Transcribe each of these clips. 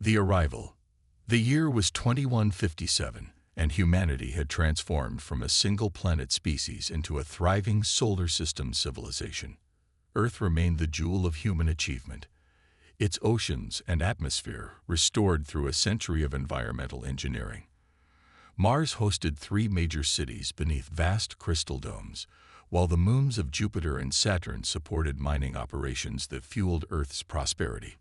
The arrival. The year was 2157, and humanity had transformed from a single-planet species into a thriving solar system civilization. Earth remained the jewel of human achievement, its oceans and atmosphere restored through a century of environmental engineering. Mars hosted 3 major cities beneath vast crystal domes, while the moons of Jupiter and Saturn supported mining operations that fueled Earth's prosperity.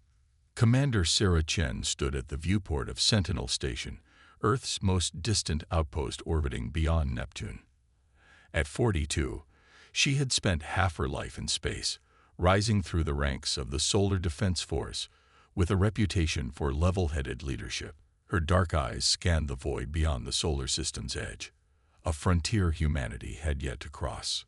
Commander Sarah Chen stood at the viewport of Sentinel Station, Earth's most distant outpost orbiting beyond Neptune. At 42, she had spent half her life in space, rising through the ranks of the Solar Defense Force with a reputation for level-headed leadership. Her dark eyes scanned the void beyond the solar system's edge, a frontier humanity had yet to cross.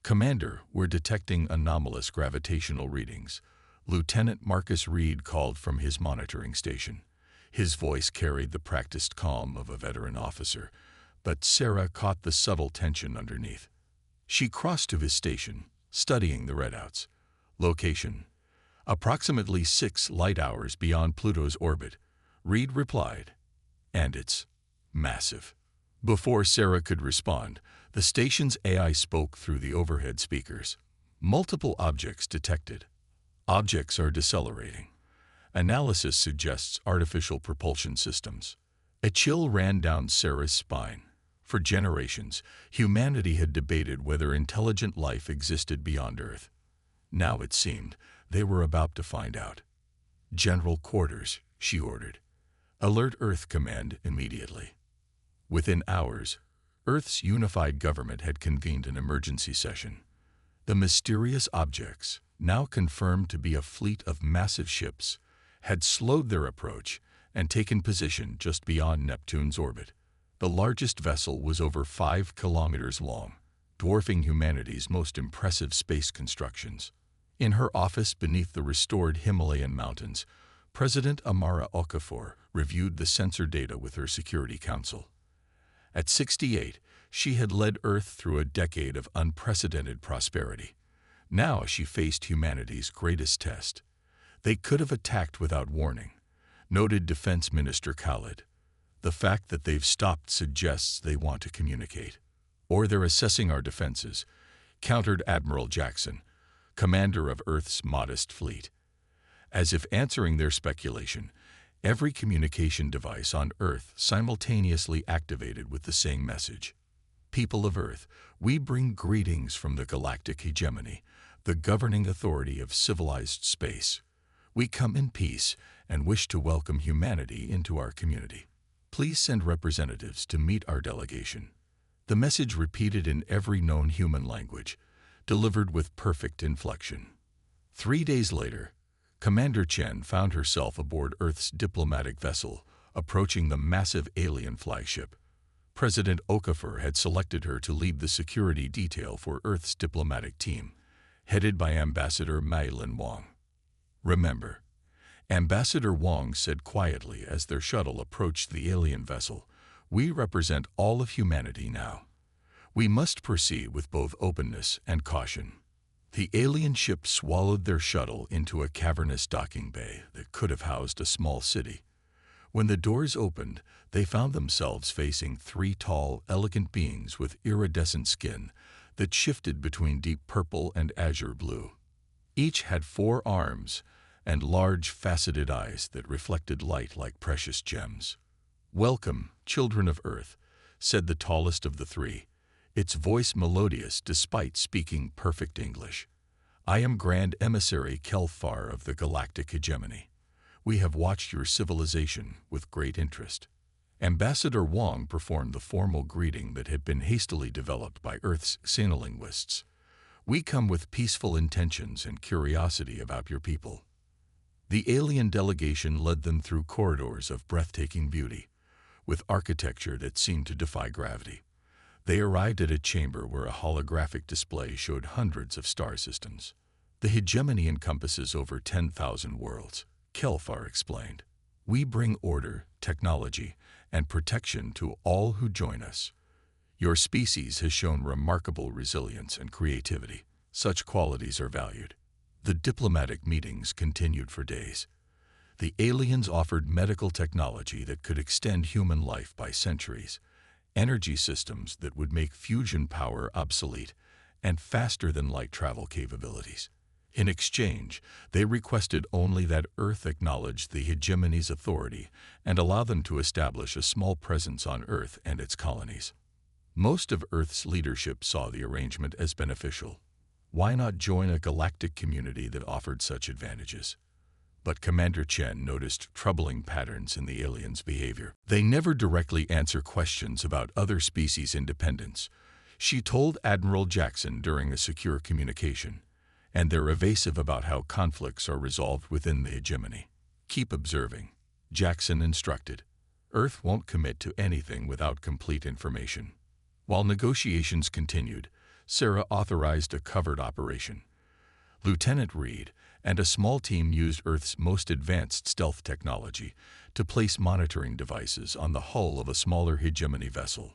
"Commander, we're detecting anomalous gravitational readings," Lieutenant Marcus Reed called from his monitoring station. His voice carried the practiced calm of a veteran officer, but Sarah caught the subtle tension underneath. She crossed to his station, studying the readouts. Location: approximately 6 light-hours beyond Pluto's orbit, Reed replied. And it's massive. Before Sarah could respond, the station's AI spoke through the overhead speakers. "Multiple objects detected. Objects are decelerating. Analysis suggests artificial propulsion systems." A chill ran down Sarah's spine. For generations, humanity had debated whether intelligent life existed beyond Earth. Now it seemed they were about to find out. "General quarters," she ordered. "Alert Earth Command immediately." Within hours, Earth's unified government had convened an emergency session. The mysterious objects, now confirmed to be a fleet of massive ships, had slowed their approach and taken position just beyond Neptune's orbit. The largest vessel was over 5 kilometers long, dwarfing humanity's most impressive space constructions. In her office beneath the restored Himalayan mountains, President Amara Okafor reviewed the sensor data with her Security Council. At 68, she had led Earth through a decade of unprecedented prosperity. Now she faced humanity's greatest test. They could have attacked without warning, noted Defense Minister Khalid. "The fact that they've stopped suggests they want to communicate. Or they're assessing our defenses," countered Admiral Jackson, commander of Earth's modest fleet. As if answering their speculation, every communication device on Earth simultaneously activated with the same message. "People of Earth, we bring greetings from the Galactic Hegemony, the governing authority of civilized space. We come in peace and wish to welcome humanity into our community. Please send representatives to meet our delegation." The message repeated in every known human language, delivered with perfect inflection. 3 days later, Commander Chen found herself aboard Earth's diplomatic vessel, approaching the massive alien flagship. President Okafor had selected her to lead the security detail for Earth's diplomatic team, headed by Ambassador Mailin Wang. "Remember," Ambassador Wang said quietly as their shuttle approached the alien vessel, "we represent all of humanity now. We must proceed with both openness and caution." The alien ship swallowed their shuttle into a cavernous docking bay that could have housed a small city. When the doors opened, they found themselves facing 3 tall, elegant beings with iridescent skin that shifted between deep purple and azure blue. Each had 4 arms and large, faceted eyes that reflected light like precious gems. "Welcome, children of Earth," said the tallest of the 3, its voice melodious despite speaking perfect English. "I am Grand Emissary Kelfar of the Galactic Hegemony. We have watched your civilization with great interest." Ambassador Wang performed the formal greeting that had been hastily developed by Earth's xenolinguists. "We come with peaceful intentions and curiosity about your people." The alien delegation led them through corridors of breathtaking beauty, with architecture that seemed to defy gravity. They arrived at a chamber where a holographic display showed hundreds of star systems. "The hegemony encompasses over 10,000 worlds," Kelfar explained. "We bring order, technology, and protection to all who join us. Your species has shown remarkable resilience and creativity. Such qualities are valued." The diplomatic meetings continued for days. The aliens offered medical technology that could extend human life by centuries, energy systems that would make fusion power obsolete, and faster-than-light travel capabilities. In exchange, they requested only that Earth acknowledge the hegemony's authority and allow them to establish a small presence on Earth and its colonies. Most of Earth's leadership saw the arrangement as beneficial. Why not join a galactic community that offered such advantages? But Commander Chen noticed troubling patterns in the aliens' behavior. They never directly answer questions about other species' independence, she told Admiral Jackson during a secure communication, and they're evasive about how conflicts are resolved within the hegemony. Keep observing, Jackson instructed. Earth won't commit to anything without complete information. While negotiations continued, Sarah authorized a covert operation. Lieutenant Reed and a small team used Earth's most advanced stealth technology to place monitoring devices on the hull of a smaller hegemony vessel.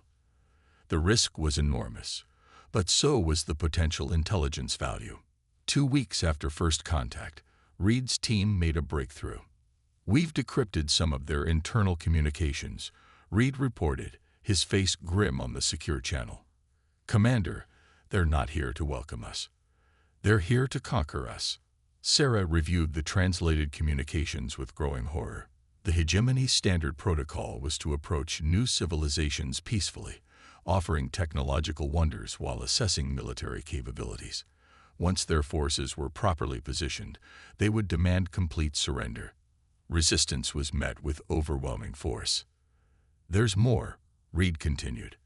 The risk was enormous, but so was the potential intelligence value. 2 weeks after first contact, Reed's team made a breakthrough. We've decrypted some of their internal communications, Reed reported, his face grim on the secure channel. Commander, they're not here to welcome us. They're here to conquer us. Sarah reviewed the translated communications with growing horror. The hegemony's standard protocol was to approach new civilizations peacefully, offering technological wonders while assessing military capabilities. Once their forces were properly positioned, they would demand complete surrender. Resistance was met with overwhelming force. There's more, Reed continued.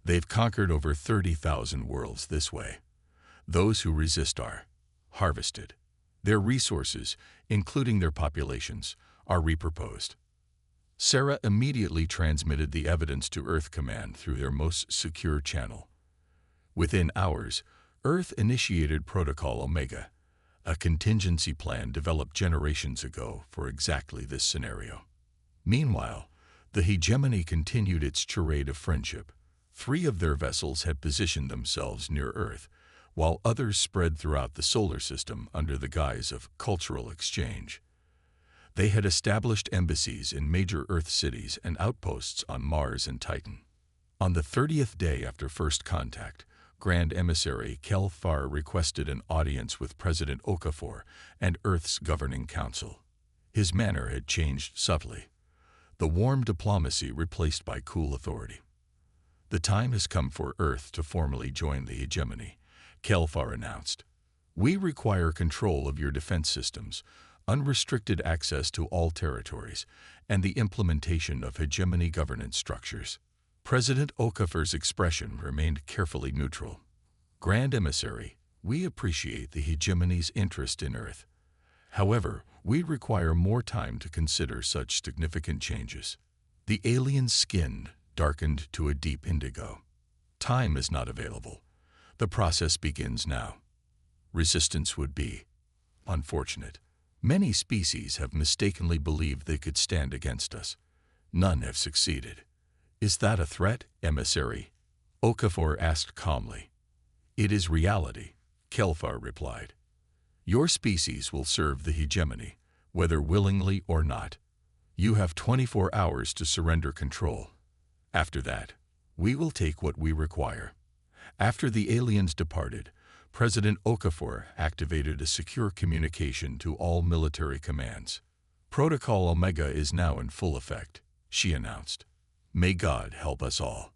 They've conquered over 30,000 worlds this way. Those who resist are harvested. Their resources, including their populations, are repurposed. Sarah immediately transmitted the evidence to Earth Command through their most secure channel. Within hours, Earth initiated Protocol Omega, a contingency plan developed generations ago for exactly this scenario. Meanwhile, the hegemony continued its charade of friendship. 3 of their vessels had positioned themselves near Earth, while others spread throughout the solar system under the guise of cultural exchange. They had established embassies in major Earth cities and outposts on Mars and Titan. On the 30th day after first contact, Grand Emissary Kelfar requested an audience with President Okafor and Earth's governing council. His manner had changed subtly, the warm diplomacy replaced by cool authority. The time has come for Earth to formally join the hegemony, Kelfar announced. We require control of your defense systems, unrestricted access to all territories, and the implementation of hegemony governance structures. President Okafor's expression remained carefully neutral. Grand Emissary, we appreciate the hegemony's interest in Earth. However, we require more time to consider such significant changes. The alien's skin darkened to a deep indigo. Time is not available. The process begins now. Resistance would be unfortunate. Many species have mistakenly believed they could stand against us. None have succeeded. Is that a threat, Emissary? Okafor asked calmly. It is reality, Kelfar replied. Your species will serve the hegemony, whether willingly or not. You have 24 hours to surrender control. After that, we will take what we require. After the aliens departed, President Okafor activated a secure communication to all military commands. Protocol Omega is now in full effect, she announced. May God help us all.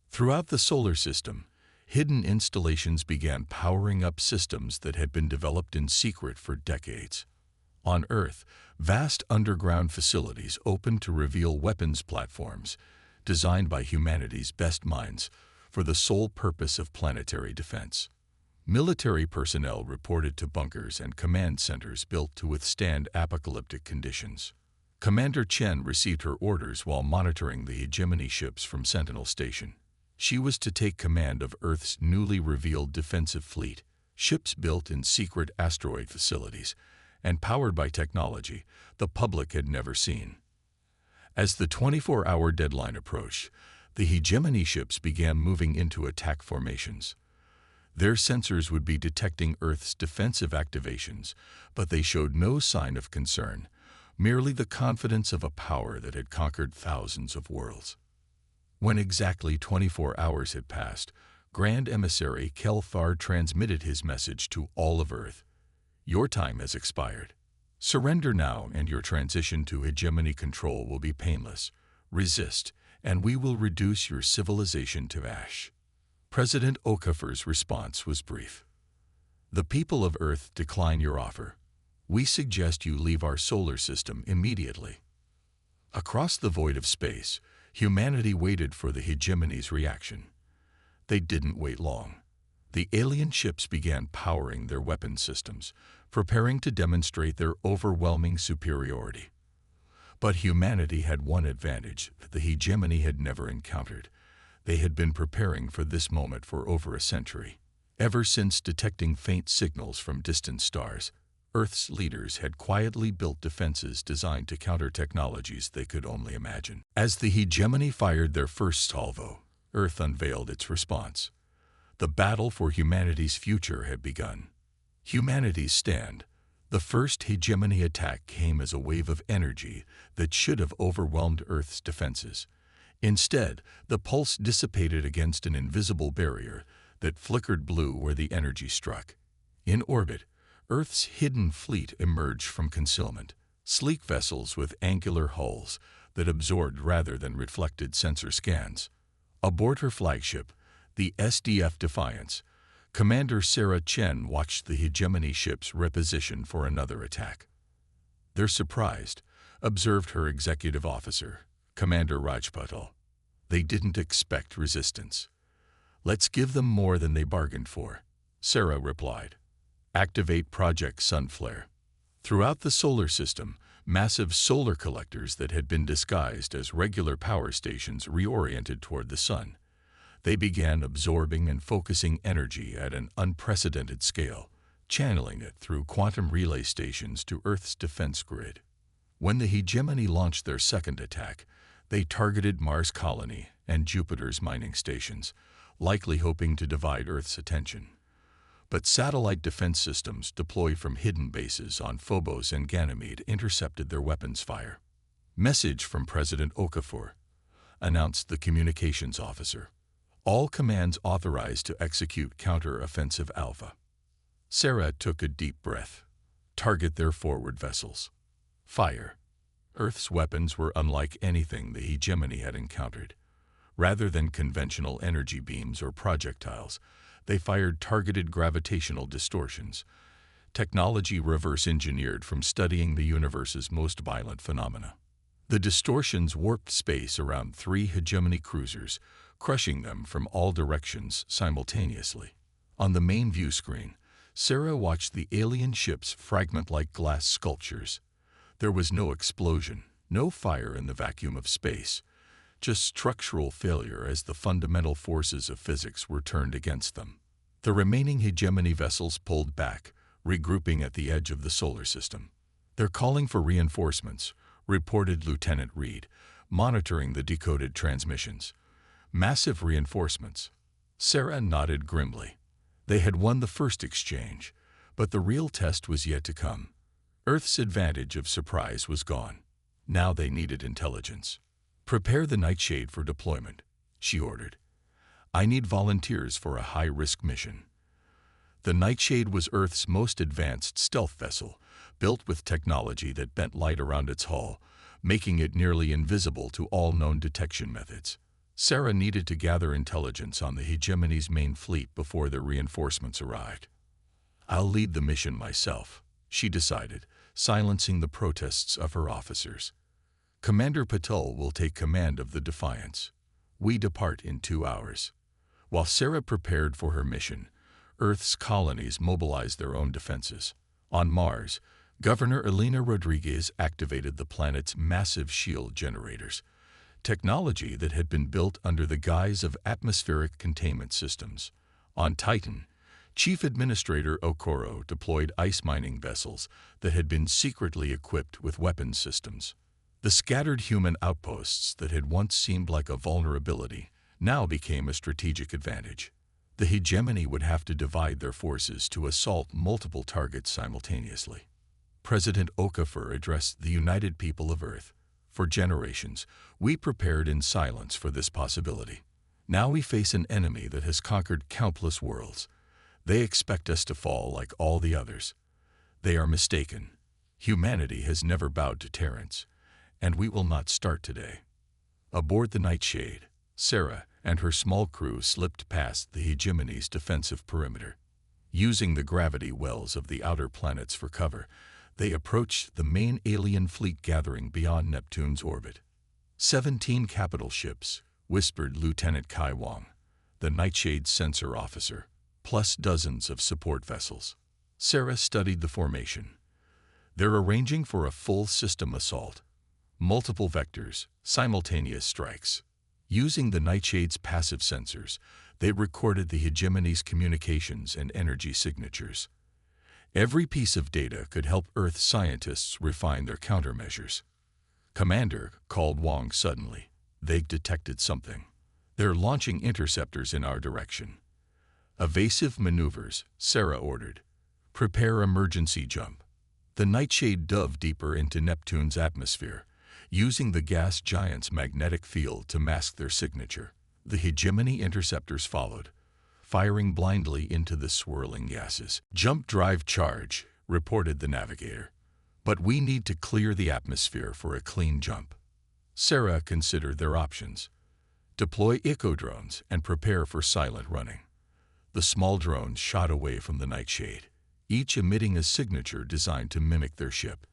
Throughout the solar system, hidden installations began powering up systems that had been developed in secret for decades. On Earth, vast underground facilities opened to reveal weapons platforms designed by humanity's best minds for the sole purpose of planetary defense. Military personnel reported to bunkers and command centers built to withstand apocalyptic conditions. Commander Chen received her orders while monitoring the hegemony ships from Sentinel Station. She was to take command of Earth's newly revealed defensive fleet, ships built in secret asteroid facilities and powered by technology the public had never seen. As the 24-hour deadline approached, the hegemony ships began moving into attack formations. Their sensors would be detecting Earth's defensive activations, but they showed no sign of concern, merely the confidence of a power that had conquered thousands of worlds. When exactly 24 hours had passed, Grand Emissary Kelthar transmitted his message to all of Earth. Your time has expired. Surrender now and your transition to hegemony control will be painless. Resist, and we will reduce your civilization to ash. President Okafor's response was brief. The people of Earth decline your offer. We suggest you leave our solar system immediately. Across the void of space, humanity waited for the hegemony's reaction. They didn't wait long. The alien ships began powering their weapon systems, preparing to demonstrate their overwhelming superiority. But humanity had one advantage that the hegemony had never encountered. They had been preparing for this moment for over a century. Ever since detecting faint signals from distant stars, Earth's leaders had quietly built defenses designed to counter technologies they could only imagine. As the hegemony fired their first salvo, Earth unveiled its response. The battle for humanity's future had begun. Humanity's stand. The first hegemony attack came as a wave of energy that should have overwhelmed Earth's defenses. Instead, the pulse dissipated against an invisible barrier that flickered blue where the energy struck. In orbit, Earth's hidden fleet emerged from concealment, sleek vessels with angular hulls that absorbed rather than reflected sensor scans. Aboard her flagship, the SDF Defiance, Commander Sarah Chen watched the hegemony ships reposition for another attack. They're surprised, observed her executive officer, Commander Rajpatal. They didn't expect resistance. Let's give them more than they bargained for, Sarah replied. Activate Project Sunflare. Throughout the solar system, massive solar collectors that had been disguised as regular power stations reoriented toward the sun. They began absorbing and focusing energy at an unprecedented scale, channeling it through quantum relay stations to Earth's defense grid. When the hegemony launched their second attack, they targeted Mars' colony and Jupiter's mining stations, likely hoping to divide Earth's attention. But satellite defense systems deployed from hidden bases on Phobos and Ganymede intercepted their weapons fire. Message from President Okafor, announced the communications officer. All commands authorized to execute counter-offensive Alpha. Sarah took a deep breath. Target their forward vessels. Fire. Earth's weapons were unlike anything the hegemony had encountered. Rather than conventional energy beams or projectiles, they fired targeted gravitational distortions, technology reverse-engineered from studying the universe's most violent phenomena. The distortions warped space around 3 hegemony cruisers, crushing them from all directions simultaneously. On the main view screen, Sarah watched the alien ships fragment like glass sculptures. There was no explosion, no fire in the vacuum of space, just structural failure as the fundamental forces of physics were turned against them. The remaining hegemony vessels pulled back, regrouping at the edge of the solar system. They're calling for reinforcements, reported Lieutenant Reed, monitoring the decoded transmissions. Massive reinforcements. Sarah nodded grimly. They had won the first exchange, but the real test was yet to come. Earth's advantage of surprise was gone. Now they needed intelligence. Prepare the Nightshade for deployment, she ordered. I need volunteers for a high-risk mission. The Nightshade was Earth's most advanced stealth vessel, built with technology that bent light around its hull, making it nearly invisible to all known detection methods. Sarah needed to gather intelligence on the hegemony's main fleet before their reinforcements arrived. I'll lead the mission myself, she decided, silencing the protests of her officers. Commander Patel will take command of the Defiance. We depart in 2 hours. While Sarah prepared for her mission, Earth's colonies mobilized their own defenses. On Mars, Governor Elena Rodriguez activated the planet's massive shield generators, technology that had been built under the guise of atmospheric containment systems. On Titan, Chief Administrator Okoro deployed ice mining vessels that had been secretly equipped with weapons systems. The scattered human outposts that had once seemed like a vulnerability now became a strategic advantage. The hegemony would have to divide their forces to assault multiple targets simultaneously. President Okafor addressed the united people of Earth. For generations, we prepared in silence for this possibility. Now we face an enemy that has conquered countless worlds. They expect us to fall like all the others. They are mistaken. Humanity has never bowed to tyrants, and we will not start today. Aboard the Nightshade, Sarah and her small crew slipped past the hegemony's defensive perimeter. Using the gravity wells of the outer planets for cover, they approached the main alien fleet gathering beyond Neptune's orbit. 17 capital ships, whispered Lieutenant Kai Wang, the Nightshade's sensor officer, plus dozens of support vessels. Sarah studied the formation. They're arranging for a full system assault. Multiple vectors, simultaneous strikes. Using the Nightshade's passive sensors, they recorded the hegemony's communications and energy signatures. Every piece of data could help Earth scientists refine their countermeasures. Commander, called Wang suddenly. They've detected something. They're launching interceptors in our direction. Evasive maneuvers, Sarah ordered. Prepare emergency jump. The Nightshade dove deeper into Neptune's atmosphere, using the gas giant's magnetic field to mask their signature. The hegemony interceptors followed, firing blindly into the swirling gases. Jump drive charge, reported the navigator. But we need to clear the atmosphere for a clean jump. Sarah considered their options. Deploy eco-drones and prepare for silent running. The small drones shot away from the Nightshade, each emitting a signature designed to mimic their ship.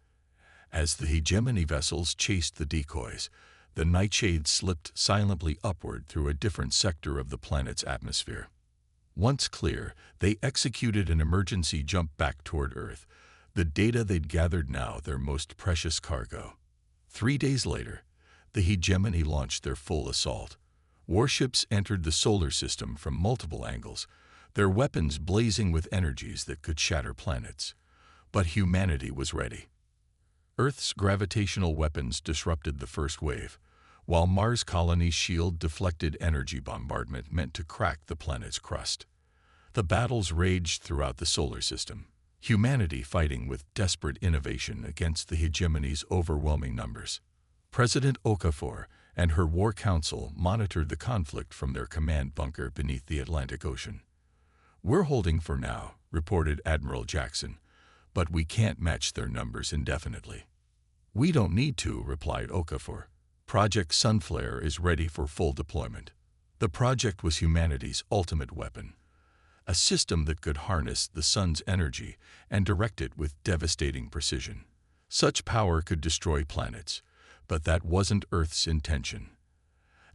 As the hegemony vessels chased the decoys, the Nightshade slipped silently upward through a different sector of the planet's atmosphere. Once clear, they executed an emergency jump back toward Earth, the data they'd gathered now their most precious cargo. 3 days later, the hegemony launched their full assault. Warships entered the solar system from multiple angles, their weapons blazing with energies that could shatter planets. But humanity was ready. Earth's gravitational weapons disrupted the first wave, while Mars' colony's shield-deflected energy bombardment meant to crack the planet's crust. The battles raged throughout the solar system, humanity fighting with desperate innovation against the hegemony's overwhelming numbers. President Okafor and her war council monitored the conflict from their command bunker beneath the Atlantic Ocean. "We're holding for now," reported Admiral Jackson, "but we can't match their numbers indefinitely." "We don't need to," replied Okafor. "Project Sunflare is ready for full deployment." The project was humanity's ultimate weapon, a system that could harness the sun's energy and direct it with devastating precision. Such power could destroy planets, but that wasn't Earth's intention.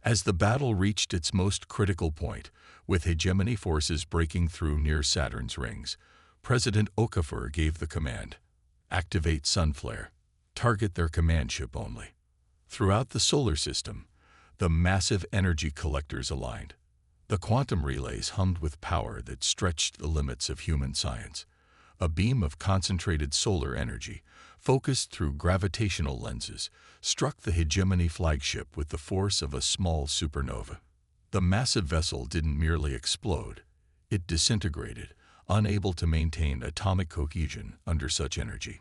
As the battle reached its most critical point, with hegemony forces breaking through near Saturn's rings, President Okafor gave the command, "Activate Sunflare. Target their command ship only." Throughout the solar system, the massive energy collectors aligned. The quantum relays hummed with power that stretched the limits of human science. A beam of concentrated solar energy, focused through gravitational lenses, struck the hegemony flagship with the force of a small supernova. The massive vessel didn't merely explode, it disintegrated, unable to maintain atomic cohesion under such energy.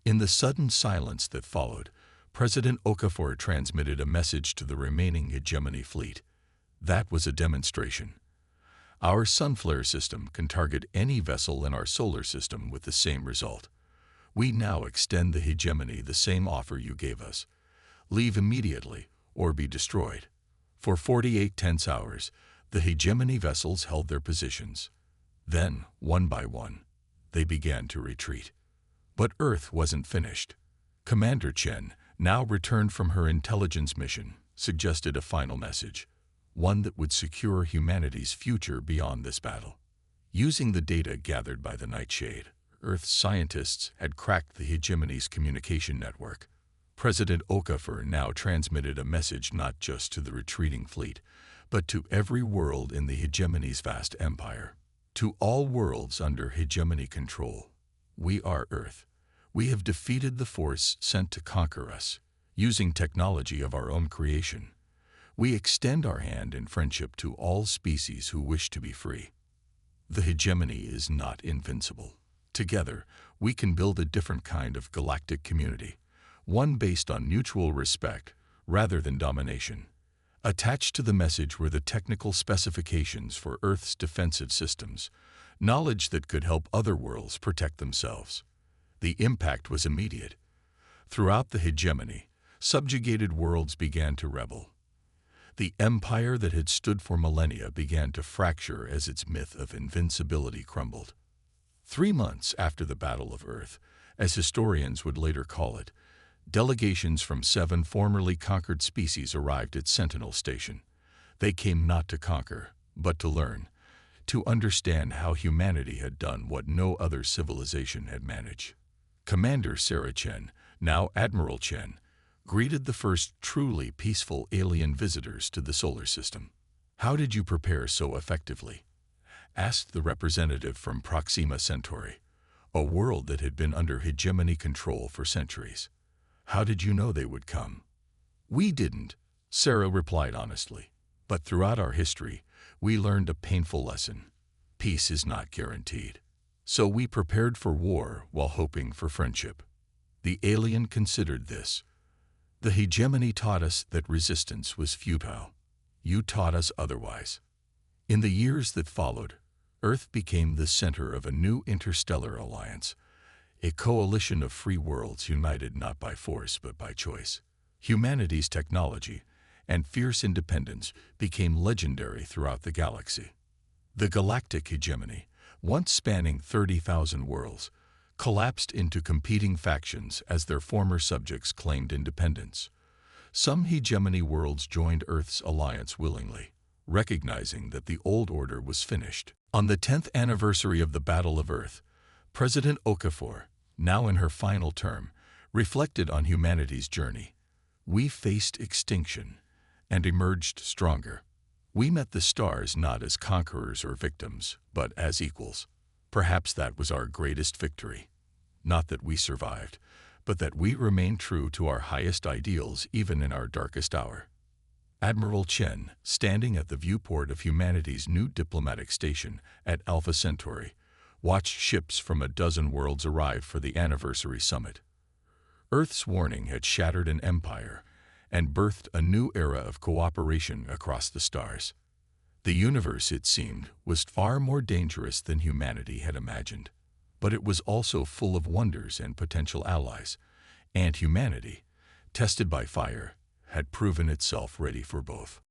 In the sudden silence that followed, President Okafor transmitted a message to the remaining hegemony fleet. That was a demonstration. Our Sunflare system can target any vessel in our solar system with the same result. We now extend the hegemony the same offer you gave us. Leave immediately or be destroyed. For 48 tense hours, the hegemony vessels held their positions. Then, one by one, they began to retreat. But Earth wasn't finished. Commander Chen, now returned from her intelligence mission, suggested a final message, one that would secure humanity's future beyond this battle. Using the data gathered by the Nightshade, Earth's scientists had cracked the hegemony's communication network. President Okafor now transmitted a message not just to the retreating fleet, but to every world in the hegemony's vast empire. To all worlds under hegemony control. We are Earth. We have defeated the force sent to conquer us, using technology of our own creation. We extend our hand in friendship to all species who wish to be free. The hegemony is not invincible. Together, we can build a different kind of galactic community, one based on mutual respect rather than domination. Attached to the message were the technical specifications for Earth's defensive systems, knowledge that could help other worlds protect themselves. The impact was immediate. Throughout the hegemony, subjugated worlds began to rebel. The empire that had stood for millennia began to fracture as its myth of invincibility crumbled. 3 months after the Battle of Earth, as historians would later call it, delegations from 7 formerly conquered species arrived at Sentinel Station. They came not to conquer, but to learn, to understand how humanity had done what no other civilization had managed. Commander Sarah Chen, now Admiral Chen, greeted the first truly peaceful alien visitors to the solar system. "How did you prepare so effectively?" asked the representative from Proxima Centauri, a world that had been under hegemony control for centuries. "How did you know they would come?" "We didn't," Sarah replied honestly. "But throughout our history, we learned a painful lesson. Peace is not guaranteed. So we prepared for war while hoping for friendship." The alien considered this. "The hegemony taught us that resistance was futile. You taught us otherwise." In the years that followed, Earth became the center of a new interstellar alliance, a coalition of free worlds united not by force but by choice. Humanity's technology and fierce independence became legendary throughout the galaxy. The galactic hegemony, once spanning 30,000 worlds, collapsed into competing factions as their former subjects claimed independence. Some hegemony worlds joined Earth's alliance willingly, recognizing that the old order was finished. On the 10th anniversary of the Battle of Earth, President Okafor, now in her final term, reflected on humanity's journey. "We faced extinction and emerged stronger. We met the stars not as conquerors or victims, but as equals. Perhaps that was our greatest victory. Not that we survived, but that we remained true to our highest ideals even in our darkest hour." Admiral Chen, standing at the viewport of humanity's new diplomatic station at Alpha Centauri, watched ships from a dozen worlds arrive for the anniversary summit. Earth's warning had shattered an empire and birthed a new era of cooperation across the stars. The universe, it seemed, was far more dangerous than humanity had imagined. But it was also full of wonders and potential allies, and humanity, tested by fire, had proven itself ready for both.